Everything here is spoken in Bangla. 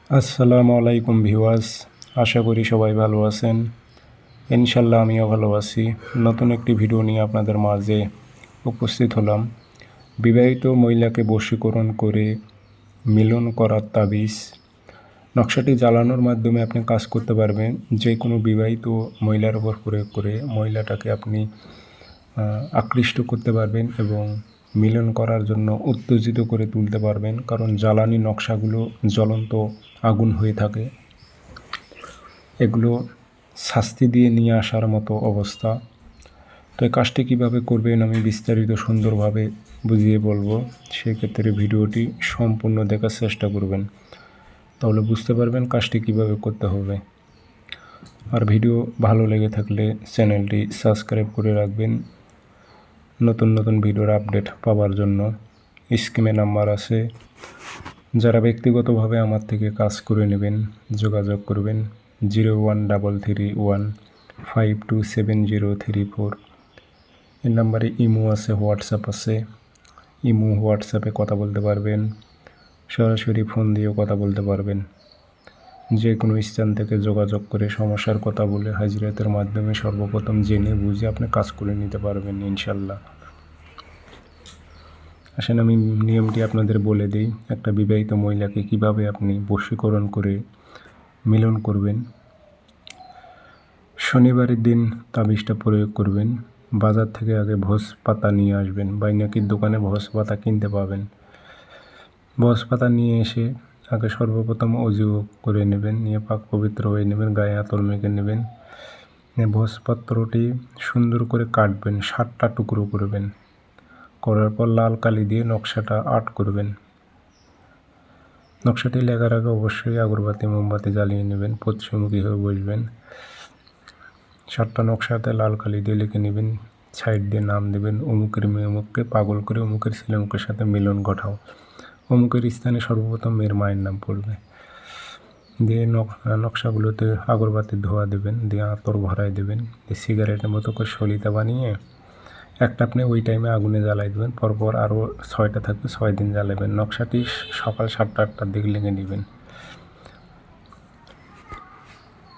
আসসালামু আলাইকুম ভিউয়ার্স, আশা করি সবাই ভালো আছেন। ইনশাল্লাহ আমিও ভালো আছি। নতুন একটি ভিডিও নিয়ে আপনাদের মাঝে উপস্থিত হলাম। বিবাহিত মহিলাকে বশীকরণ করে মিলন করার তাবিজ। নকশাটি জ্বালানোর মাধ্যমে আপনি কাজ করতে পারবেন। যে কোনো বিবাহিত মহিলার উপর প্রয়োগ করে মহিলাটাকে আপনি আকৃষ্ট করতে পারবেন এবং মিলন করার জন্য উত্তেজিত করে তুলতে পারবেন। কারণ জ্বালানি নকশাগুলো জ্বলন্ত আগুন হয়ে থাকে, এগুলো শাস্তি দিয়ে নিয়ে আসার মতো অবস্থা। তো এই কাজটি কীভাবে করবেন আমি বিস্তারিত সুন্দরভাবে বুঝিয়ে বলবো। সেক্ষেত্রে ভিডিওটি সম্পূর্ণ দেখার চেষ্টা করবেন, তাহলে বুঝতে পারবেন কাজটি কীভাবে করতে হবে। আর ভিডিও ভালো লেগে থাকলে চ্যানেলটি সাবস্ক্রাইব করে রাখবেন নতুন নতুন ভিডিওর আপডেট পাওয়ার জন্য। স্ক্রিনে নাম্বার আছে, যারা ব্যক্তিগতভাবে আমার থেকে কাজ করে নেবেন যোগাযোগ করবেন 013315270034। এই নাম্বারে ইমো আছে, হোয়াটসঅ্যাপ আছে। ইমো হোয়াটসঅ্যাপে কথা বলতে পারবেন, সরাসরি ফোন দিয়েও কথা বলতে পারবেন। যে কোনো স্থান থেকে যোগাযোগ করে সমস্যার কথা বলে হাজিরাতের মাধ্যমে সর্বপ্রথম জেনে বুঝে আপনি কাজ করে নিতে পারবেন ইনশাল্লাহ। আসেন আমি নিয়মটি আপনাদের বলে দিই। একটা বিবাহিত মহিলাকে কিভাবে আপনি বশীকরণ করে মিলন করবেন। শনিবারের দিন তাবিজটা প্রয়োগ করবেন। বাজার থেকে আগে ভোজ পাতা নিয়ে আসবেন। বাইনাকির দোকানে ভোজ পাতা কিনতে পাবেন। ভোজ পাতা নিয়ে এসে আগে সর্বপ্রথম অজু করে নেবেন, নিয়ে পাক পবিত্র হয়ে নেবেন, গায়ে আতর মেখে নেবেন। ভোজপত্রটি সুন্দর করে কাটবেন, 7টা টুকরো করবেন। করার পর লাল কালি দিয়ে নকশাটা আর্ট করবেন। নকশাটি লেখার আগে অবশ্যই আগরবাতি মোমবাতি জ্বালিয়ে নেবেন, পশ্চিমমুখী হয়ে বসবেন। 7টা নকশাতে লাল কালি দিয়ে লিখে নেবেন, সাইড দিয়ে নাম দেবেন, অমুকের মেয়ে অমুককে পাগল করে অমুকের ছেলে অমুকের সাথে মিলন ঘটাও। অমুকের স্থানে সর্বপ্রথম মেয়ের মায়ের নাম পড়বে। দিয়ে নকশাগুলোতে আগরবাতির ধোয়া দেবেন, দিয়ে আতর ভরাই দেবেন, দিয়ে সিগারেটের মতো করে সলিতা বানিয়ে একটা আপনি ওই টাইমে আগুনে জ্বালাই দেবেন। পরপর আরও 6টা থাকবে, 6 দিন জ্বালাবেন। নকশাটি সকাল 7টা 8টার দিকে লিখে নেবেন।